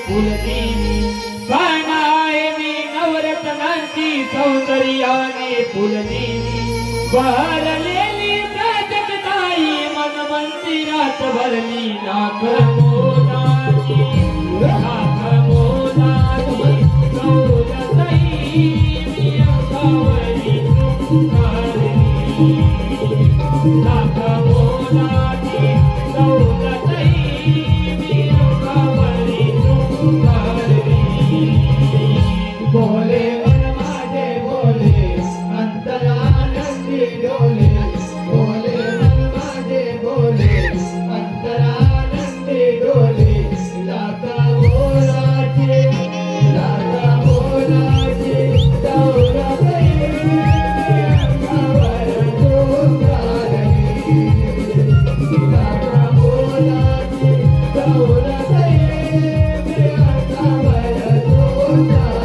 फुलदेवी बाणाय मी नवरत्नांची सौंदर्याने फुलदेवी बहरलेली प्राजक्ताई मन मंदिरात भरली लाख मोलाची सौरताई मी अंगावरी लाख मोलाची सौरताई मी अंगावरी बोले मन माझे बोले अंतरानंदी डोले बोले मन माझे बोले अंतरानंदी डोले लाका बोलाचे दौराबाई अंगावर डोंगराई लाका बोलाचे दौराबाई अंगावर डोंगराई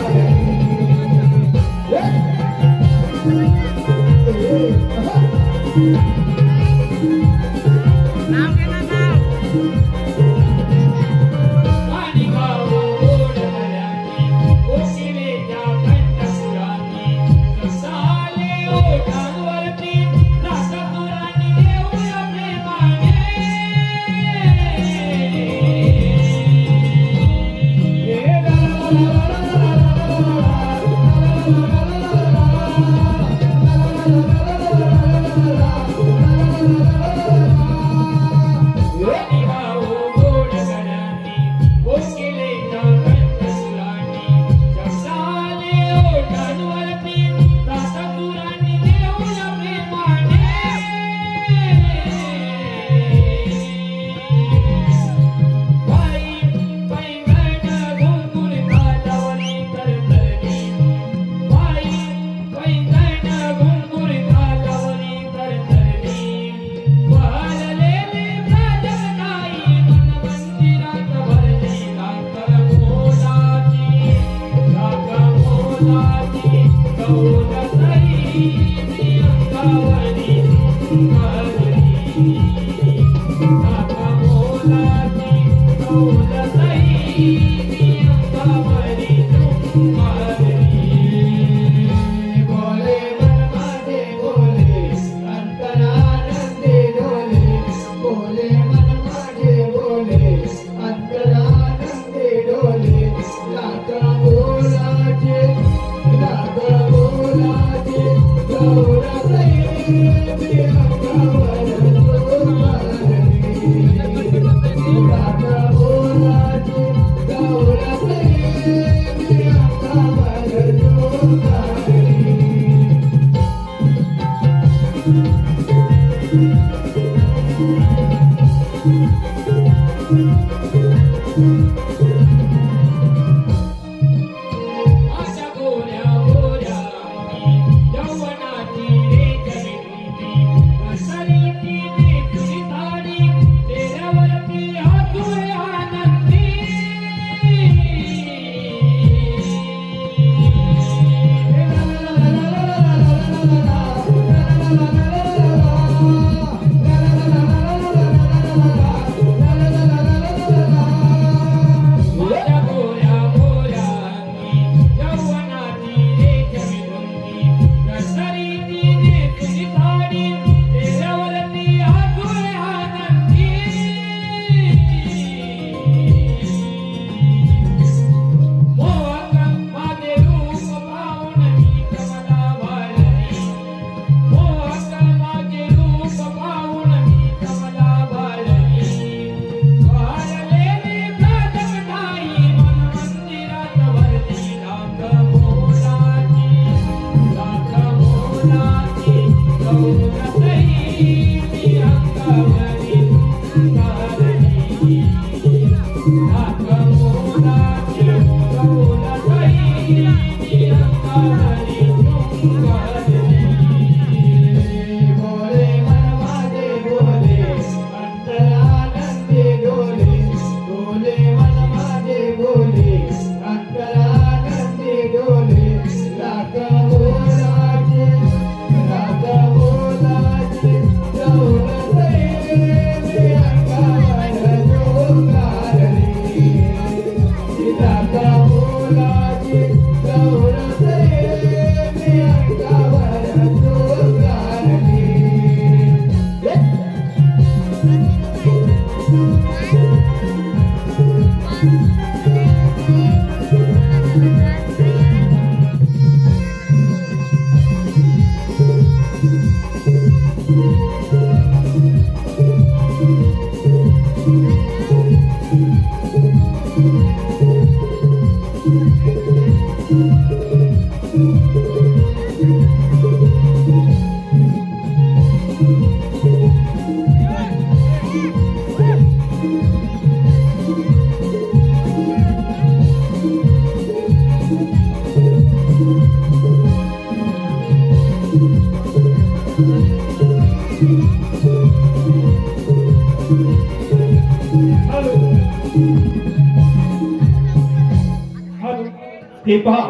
हे पहा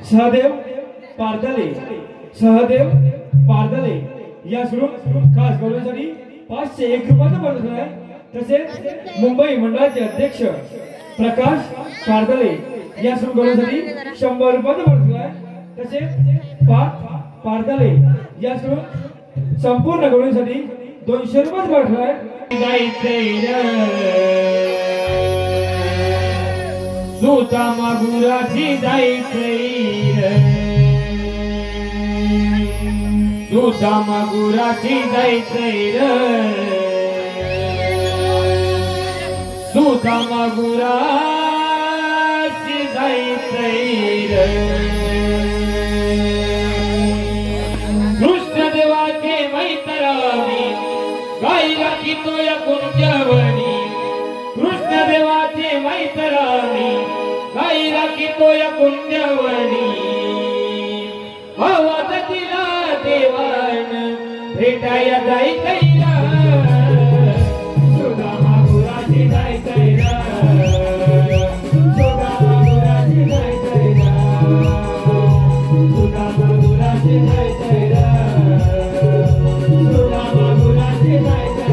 सहदेव पारदले या सोडून खास गौरवासाठी 501 रुपयाचा बोनस आहे। तसेच मुंबई मंडळाचे अध्यक्ष प्रकाश पारदले या सोडून गौरवासाठी 100 रुपयाचा बोनस आहे। तसेच पारदले या सोडून संपूर्ण गौरवासाठी 200 रुपयाचा बोनस आहे। सुदामा गुराची जायचंय सुदामा गुराची जायचंय सुदामा गुराची जायचंय कृष्ण देवाचे मैत्रावी गायला की तो या कुंजवनी कृष्ण देवाचे मैत्रावी गायला की तो या कुंजवनी आवाज दिला देवान भेटाया जायचंय सुदामा गुराची जायचंय सुदामा गुराची जायचंय सुदामा गुराची जायचंय सुदामा गुराची जायचंय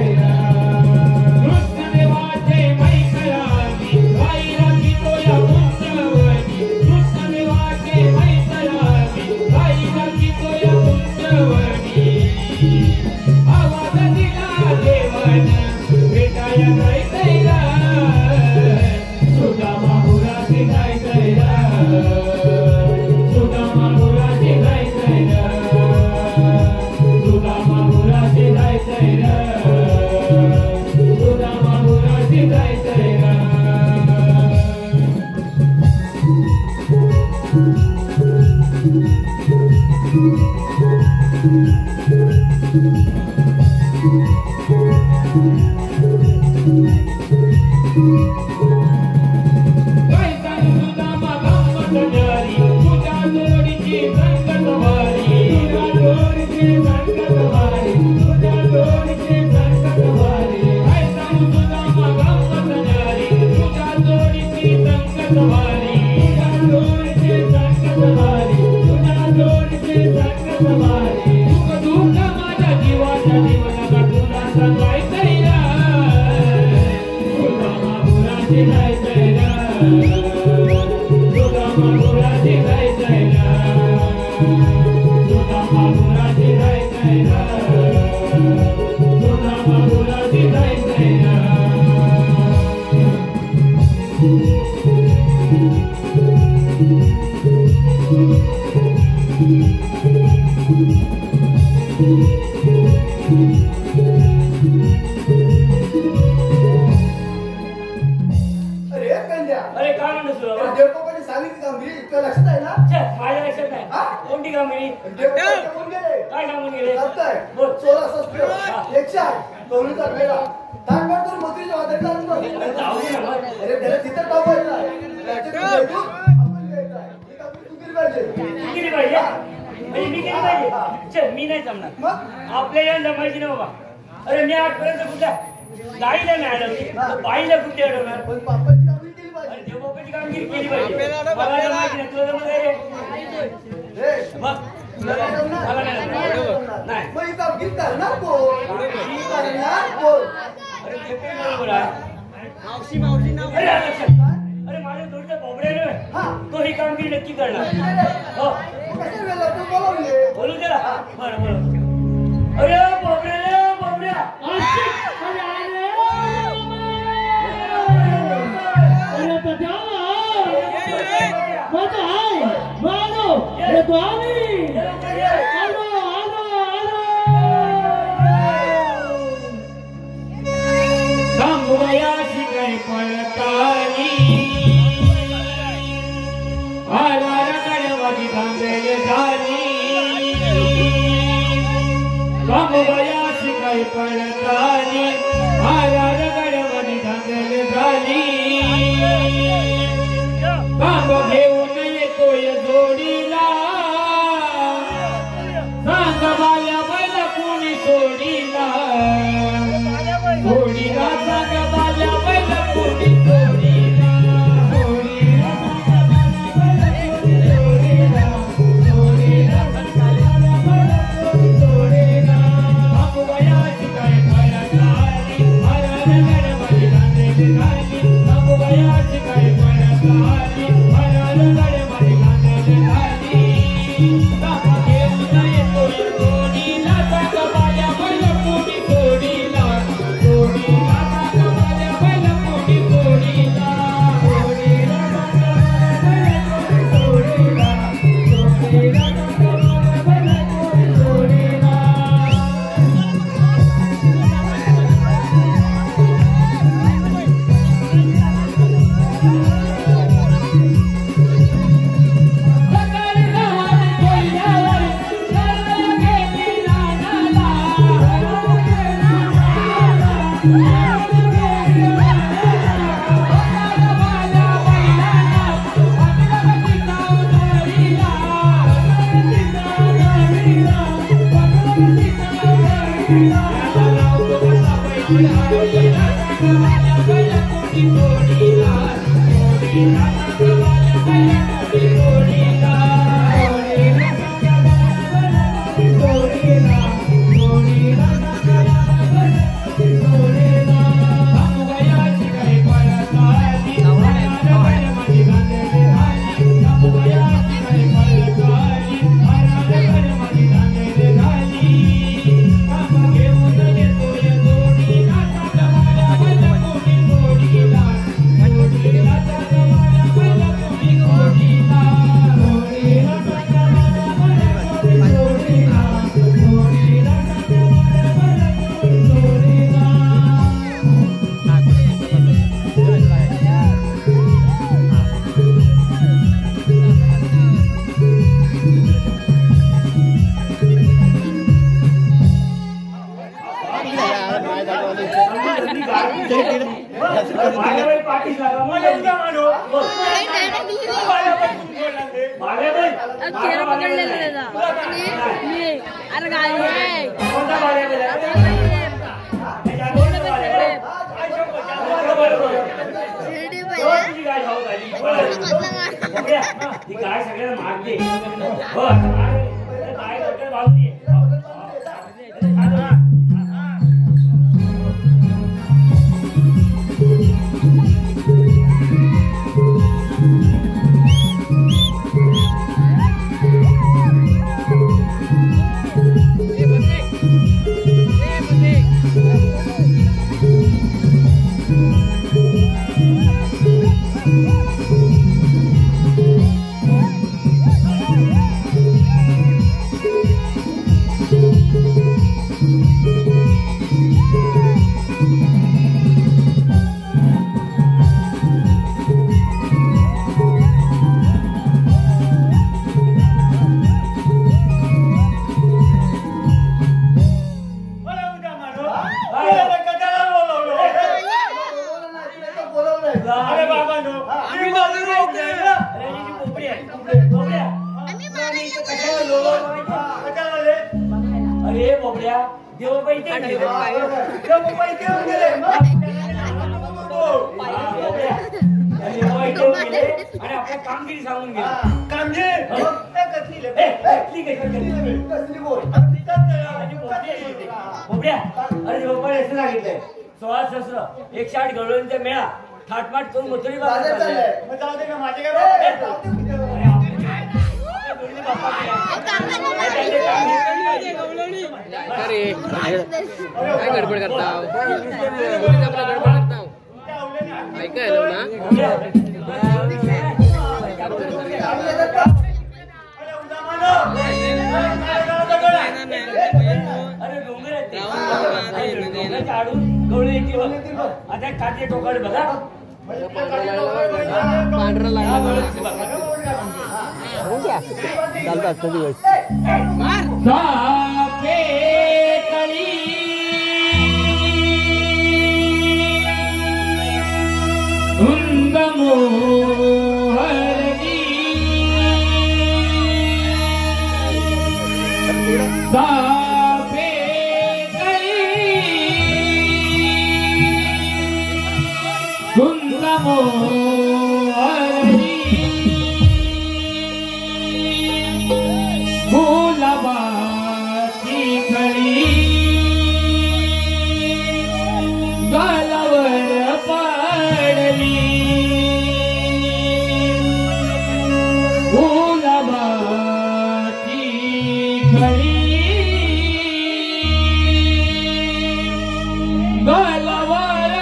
मी नाही जमणार आपल्याला जमायची ना बाबा। अरे मी आजपर्यंत कुठे गाईला नाही अडवली बाईला कुठे अडवणार देवबापाची कामगिरी केली पाहिजे मला जमायची नाही तुला जमत अरे माझ्या थोडं बोबड्याने तो ही कामगिरी नक्की करणार हो बोलू त्याला बरं बरं अरे बोबड्या बोबड्या पडतानी आरार गडवणी धांगल झाली बांब घेऊन येतोय जोडीला सांग बाया मला कोणी सोडीला गुलाबाची खळी गालावर पाडली गुलाबाची खळी गालावर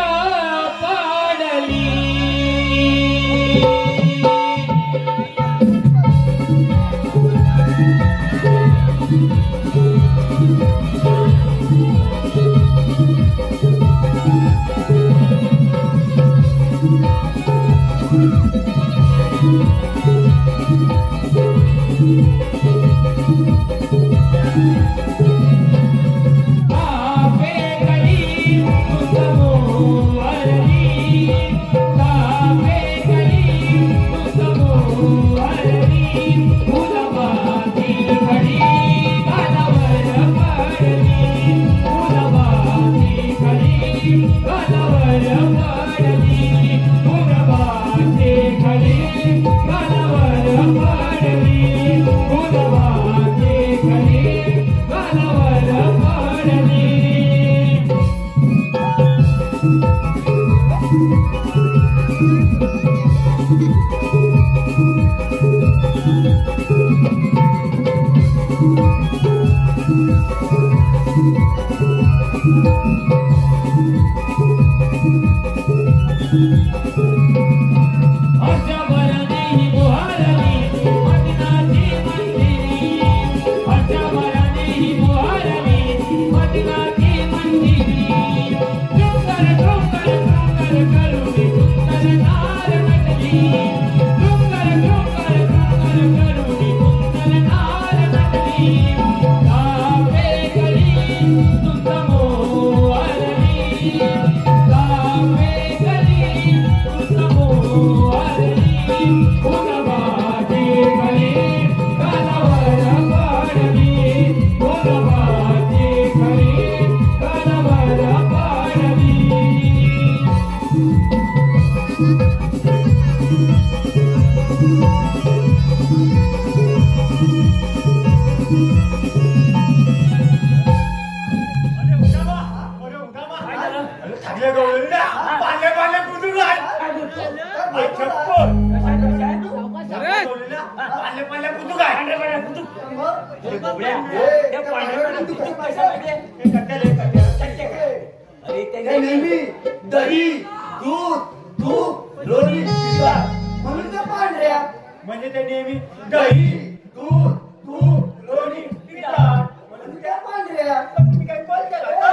पाडली दही दूध तूप लोणी म्हणून त्या पांढऱ्या म्हणजे ते नेहमी दही दूध तूप लोणी पितात म्हणून त्या पांढऱ्या. तुम्ही काय कॉल केला?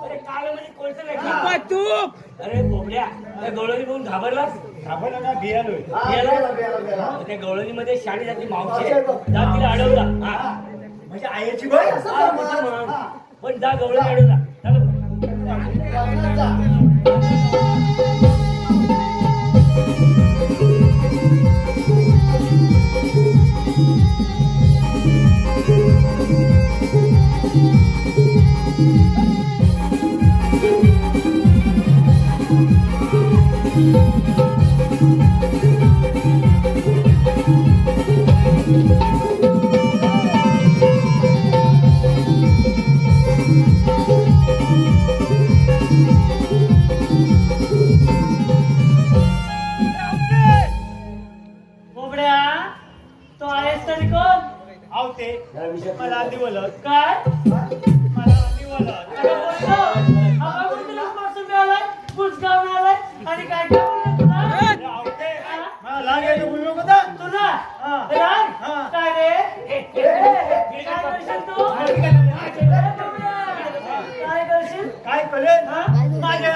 अरे काल म्हणजे कोणतं नाही तूप. अरे बोबड्या त्या गवळणी बघून घाबरलास? घाबरला का? बियालोय. त्या गवळणी मध्ये शाणी जाती मावशी आहे. जा तिला अडवला. म्हणजे आईची बाई पण जा गवळणी अडवला. मला आधी बोलत काय मला आधी बोलत आणि काय काय तुला मला लागेल बोलू नको तुला काय रे काय करशील तू काय करशील काय करेल माझ्या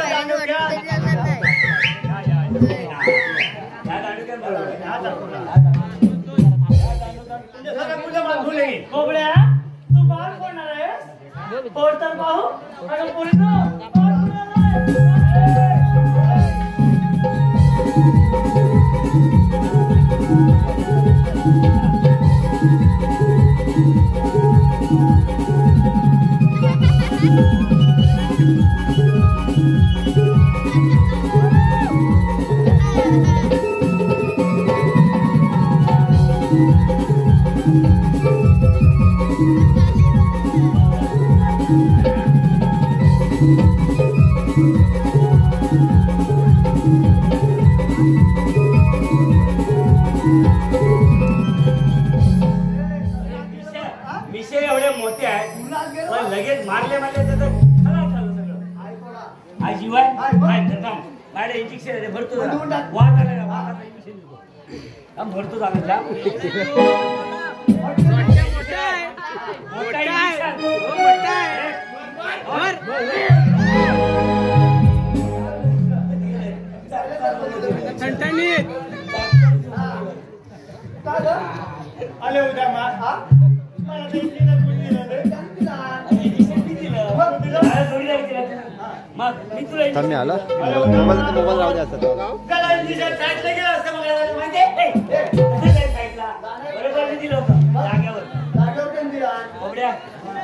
बोबड्या तू बाळ कोणणार आहेस? पोर तर पाहू अगं पोरी तो मारले म्हणजे त्याचं खराब झालं सगळं. आई शिवाय मॅडम इंजेक्शन आहे भरतो वाद आला ना वादाचा इंजेक्शन देतो भरतो झालं जा आले उद्या मला मग मी तुला थांबे आला मोबाईल राहू द्या बरोबर दिलं होतं जाग्यावर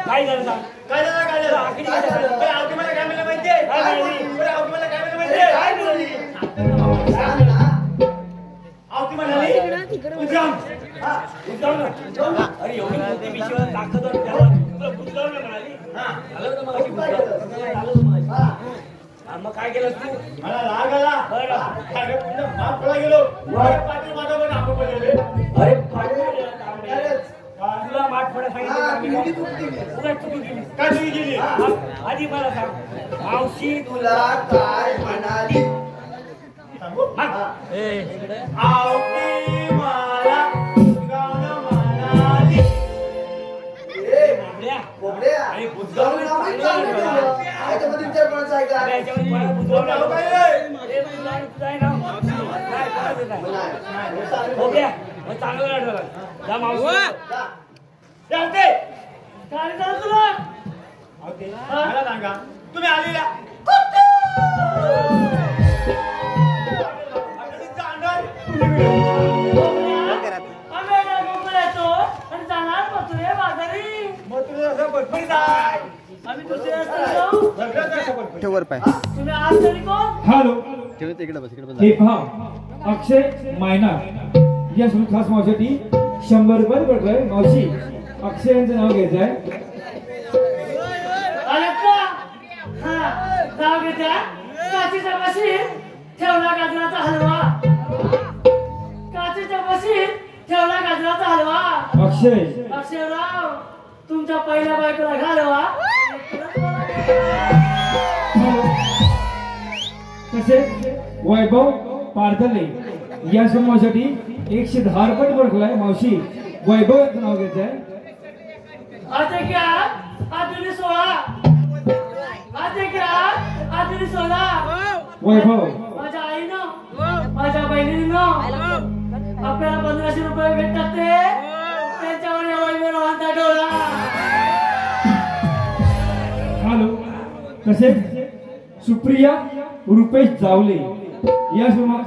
काय झालं सांग काय झालं काय झालं आखरी काय झालं? आवती मला काय म्हणलं माहितीये काय म्हणली? आवती मला काय म्हणलं माहितीये काय बोलली? आवती म्हणाली उद्याम उद्गाव ना. अरे एवढी मोठी मिशीवर ताकद होती त्याला तुला उद्गाव ना म्हणाली झालं होतं मग अशी उद्गाव. झालं होतं मग अशी. मग काय केलं तू मला राग आला बरं. अरे पुन्हा माफ पडला गेलो पाटील माझा पण आपण बोलले अरे तुला माठ पडा सांगितलं तुला चुकी केली काय तुम्ही केली आधी मला सांग मावशी तुला काय म्हणाली? सांगू मग आवती मला गाणं म्हणाली ए, बोबड्या. आणि बुजगाव जाऊन आम्ही चाललो गेलो. याच्यामध्ये विचार कोणाचा आहे का? याच्यामध्ये मला बुजगाव नाव लागलं. काय रे? अरे तुला आणि तुझं आहे ना नाही कोणाचं नाही. नाही, चाललो. बोबड्या, मग चांगलं वाटलं जा मावशी जा. जाते काय झालं तुला आवती मला सांगा तुम्ही आलेला मग तुला असं बदली जाय ठेव वर पाय हॅलो ठेव इकडे बस इकडे बस हे पहा अक्षय मायना या सुरू खास मावशीसाठी 100 रुपये पडलंय मावशी अक्षय यांचं नाव घ्यायचं आहे काचीच्या बशीत ठेवला गाजराचा हलवा काचीच्या बशीत ठेवला गाजराचा हलवा अक्षय अक्षयराव तुमच्या पहिल्या बायकोला घालवा तसेच वैभव पारदले या समूहासाठी 110 रुपये पडलाय मावशी वैभव यांचं नाव घ्यायचं आहे आता क्या आधुनिक सोळा आता क्या आधुनिक सोळा वैभव माझ्या आईनं माझ्या बहिणीनं आपल्याला 1500 रुपये भेटतात ते त्यांच्यावर एवढा रोहांचा डोळा हॅलो तसेच सुप्रिया रुपेश जावले या समूहा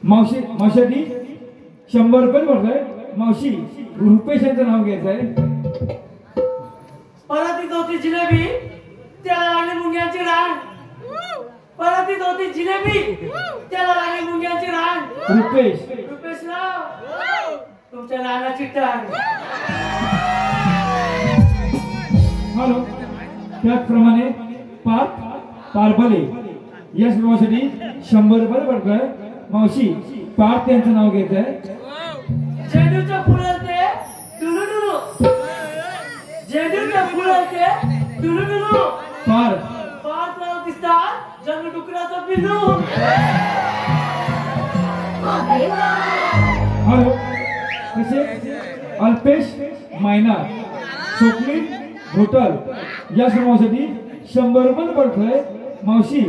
मावशीसाठी 100 रुपये पडलाय मावशी रुपेश यांचं नाव घ्यायचं आहे परत ती होती जिलेबी त्याला लागली मुंग्यांची रांग परत ती होती जिलेबी त्याला लागली मुंग्यांची रांग रुपेश रुपेशराव तुमच्या नानाची टांग हॅलो त्याचप्रमाणे पारबले या सर्वांसाठी 100 रुपये पडतोय मावशी पार्थ यांचं नाव घ्यायचं आहे झेंडूच्या फुलाचे डुलू डुलू झेंडूच्या फुलाचे डुलू डुलू पार्थ पाच नाव दिसतात जणू डुकराचं पिल्लू हॅलो तसे अल्पेश मायना स्वप्नील घोटल या सर्वांसाठी 100 रुपये पडतोय मावशी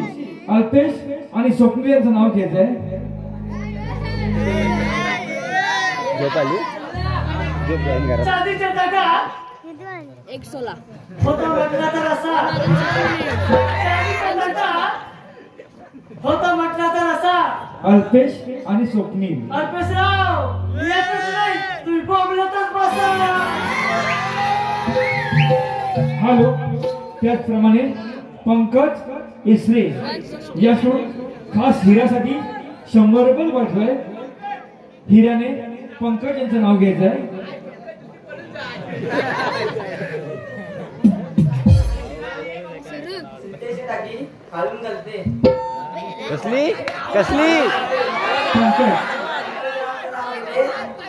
अल्पेश आणि स्वप्नील यांचं नाव घ्यायचं आहे झोप आली झोप जाईन घरात चांदीच्या टाका 116 होता मटणाचा रसा चांदीच्या टाका होता मटणाचा रसा अल्पेश आणि स्वप्नील अल्पेशराव येतच नाही तुम्ही बोंबलतच बसा हॅलो त्याचप्रमाणे पंकज इसरे या खास हिऱ्यासाठी 100 रुपये पडतोय हिऱ्याने पंकज यांचं नाव घ्यायचं आहे खालून घालते कसली कसली पंकज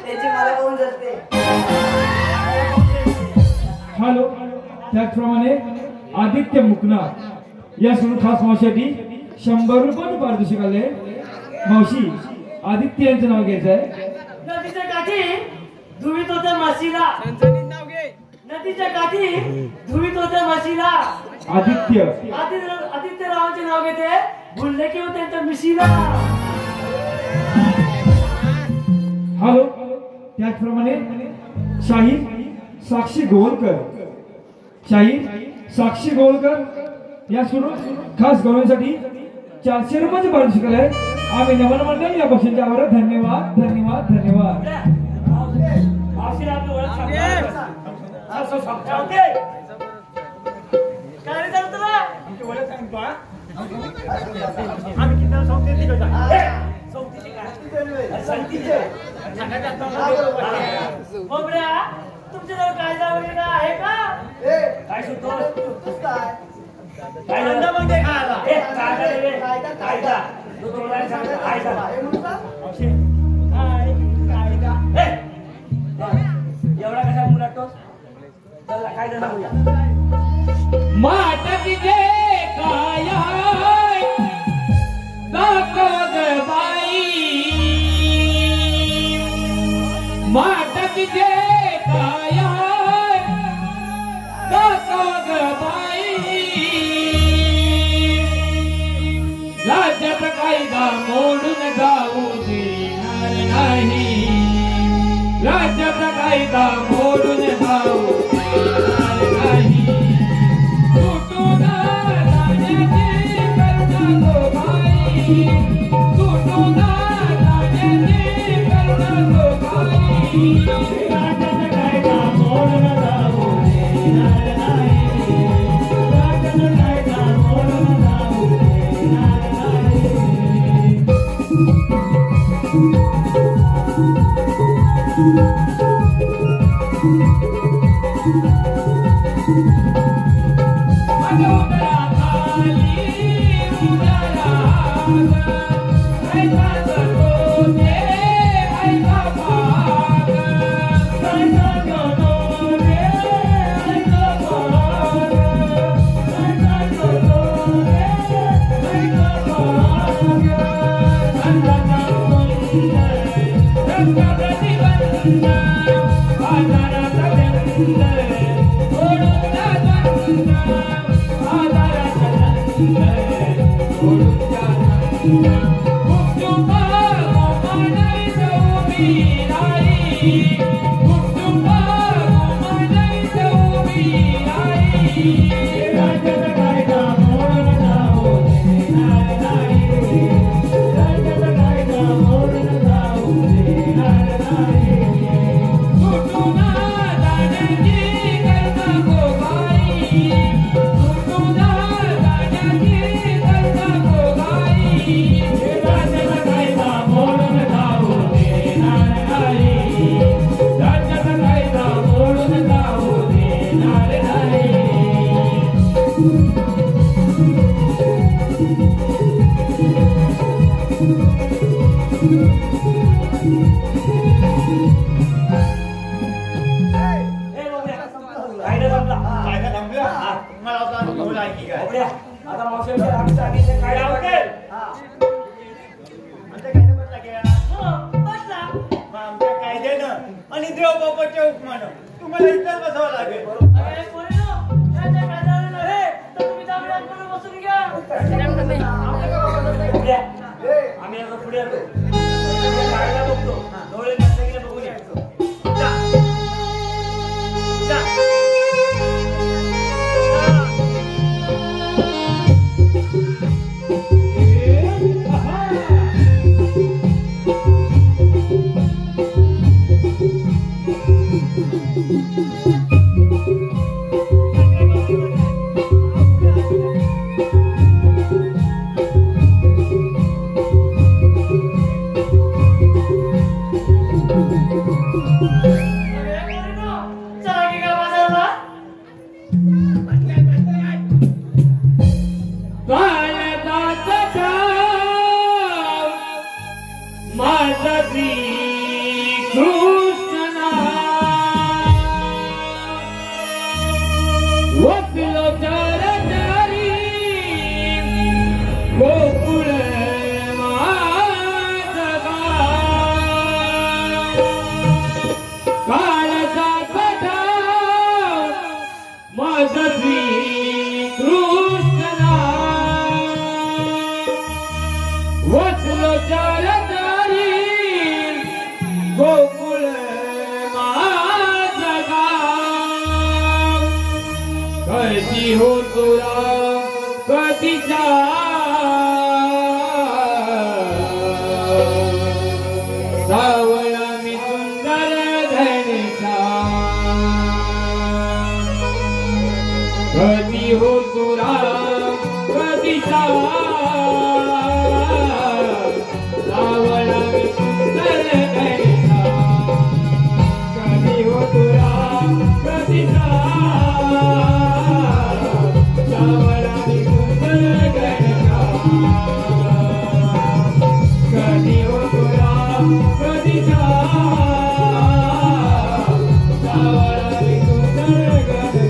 त्याची मला कोण जाते हॅलो त्याचप्रमाणे आदित्य मुकनाथ या सोडून खास मावशीसाठी 100 रुपये पारितोषिक आले. मावशी आदित्य यांचं नाव घ्यायचं आहे. नदीच्या काठी धुवीत होत्या माशीला. नदीच्या काठी धुवीत होत्या माशीला. आदित्य आदित्य रावांचे नाव घेते. भुलले की त्यांच्या मिशीला. हॅलो. त्याचप्रमाणे शाहीर साक्षी गोवलकर. शाहीर साक्षी गोवलकर या सुरू खास गौरवासाठी 400 रुपयाचे पारितोषिक आले. आम्ही नमन मंडळ या बक्षांच्या आभार. धन्यवाद धन्यवाद धन्यवाद. मावशीला आपली ओळख सांगते. काय रे तुला आमची ओळख सांगतो हा. आम्ही किती नाव सांगते ती कळतं. चौथीची काय? संतीचे. बाबड्या तुमच्याजवळ कायदा वगैरे आहे का? काय सुद्धा काय काय धंदा मग ते खायला. ए, कायदा रे, कायदा. तो तुम्हाला सांगतो, कायदा. आहे म्हणता? मावशी, काय कायदा? ए, एवढा कसा मुलाटोस? चला, कायदा सांगूया. माटकी जे काया दाखव ग बाई. माटकी जे काया दाखव ग बाई. राज्यात कायदा मोडून जाऊ देणार नाही. राज्यात कायदा मोडून जाऊ देणार नाही. तुटून जाण्याची कल्पना गो बाई. तुटून जाण्याची कल्पना गो बाई. राज्यात कायदा मोडून जाऊ देणार नाही. राज्यात कायदा मोडून जाऊ देणार नाही. आणि देव बाबाच्या उपमानं तुम्हाला इथं बसावं लागेल. अरे पोरीनो, त्याच्या कायद्यावर नव्हे तर तुम्ही जाऊन आतमध्ये बसून घ्या. आम्ही आता पुढे येतो. कायदा बघतो. डोळे बंद केले बघून या. जा. जा. माझा श्री कृष्णा वसलो चारदारी गोकुळ माझा गाव कधी हो तुला कधीचा सावळा मी सुंदर धनेचा कधी हो तुला कधीचा सावळा मी सुंदर धनेचा कधी हो तुला कधीचा सावळा मी सुंदर धनेचा कधी हो तुला कधीचा सावळा मी सुंदर धनेचा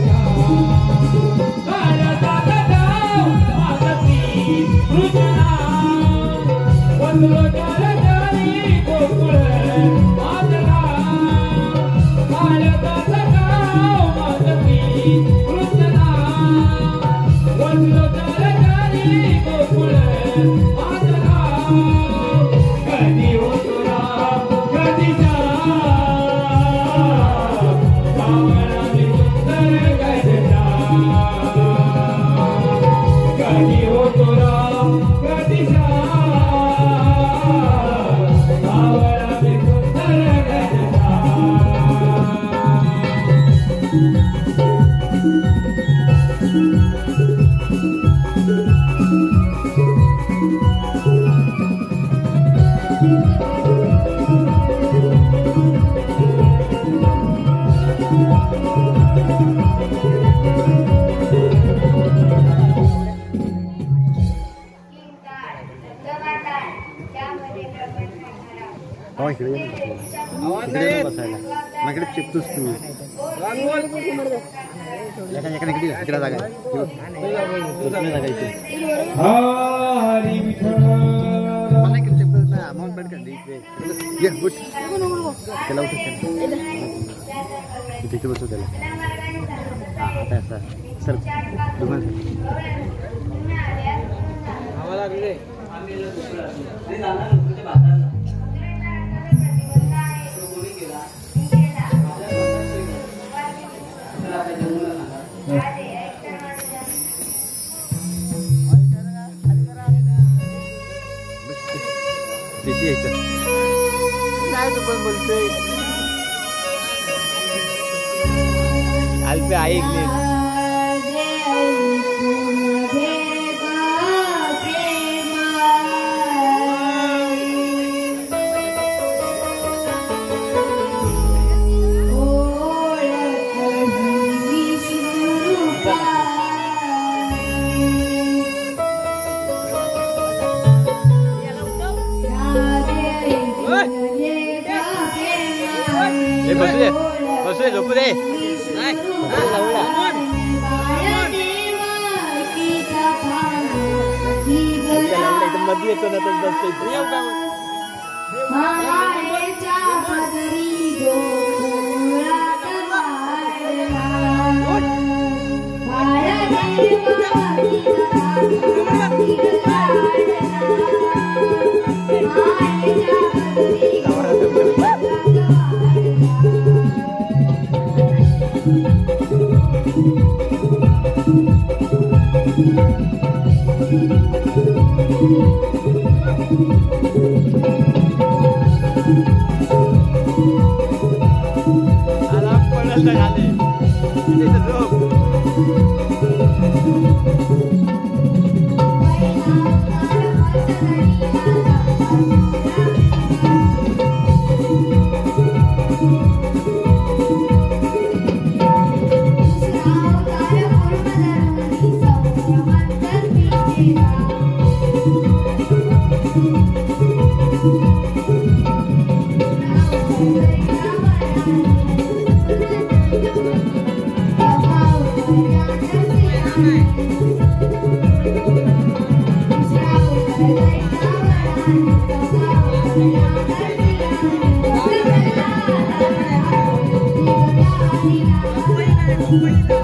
इकडे बसायला माझ्याकडे चिपतोस तू इकडे जागा जागा इथे हरी विठ्ठल मला इकडे चिपतोस ना अमाऊंट पड कर इकडे ये उठ त्याला उठ इथे बसव त्याला आता आता सर दुकान हवा लागले तिथे यायचं काय तू पण बोलतोय अल्पे ऐकले बसू दे झोपू दे एकदम मध्ये येतो ना तर बसतोय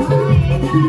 Bye.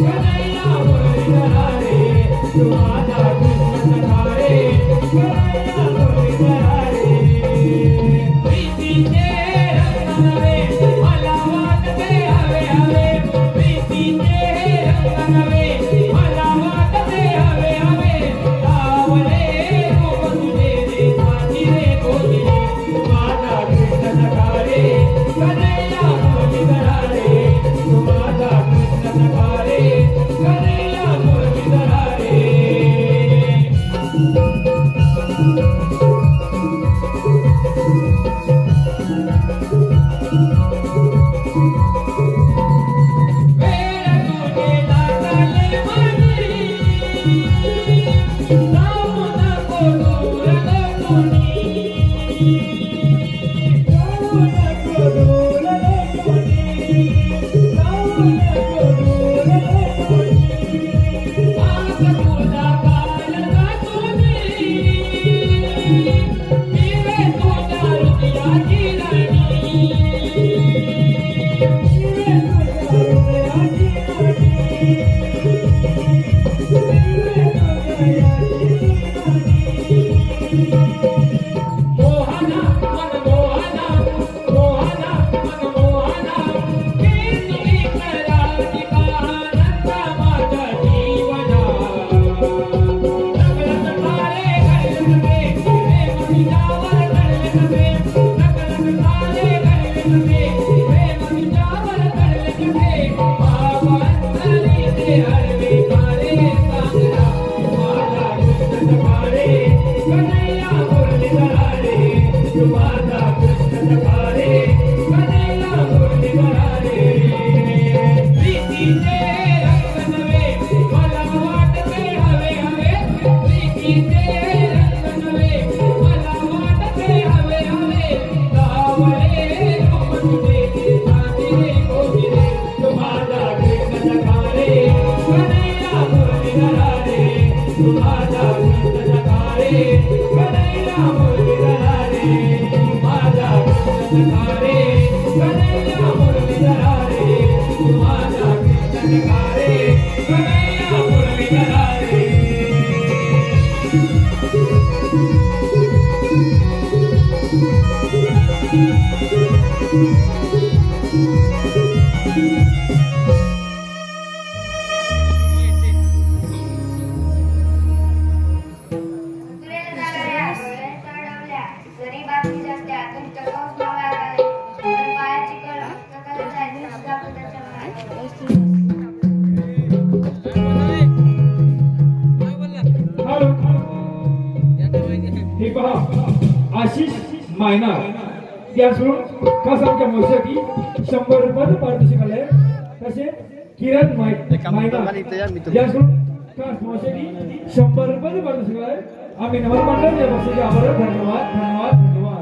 कन्हैया मुरलीधरा रे आशिष मायना यासोडून खास आमच्या मोर्चासाठी 100 रुपयाचं पारितोषिक आलंय. तसे किरण मायना यासोडून खास मोर्चासाठी 100 रुपयाचं पारितोषिक आलंय. आम्ही नवरमंडळ या बक्षिसाचे आभार. धन्यवाद धन्यवाद धन्यवाद.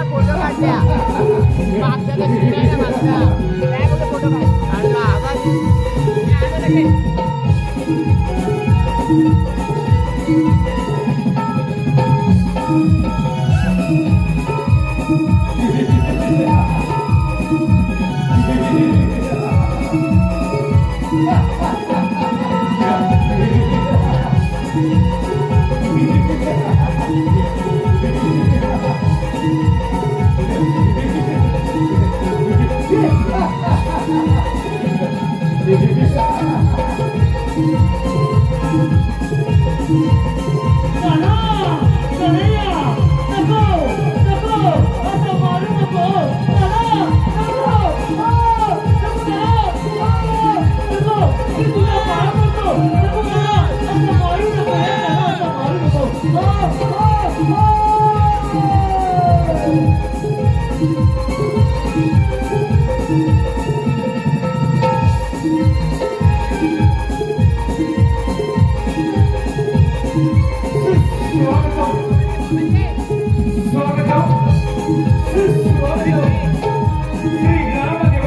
फोटो काढल्या मागच्या फोटो काढला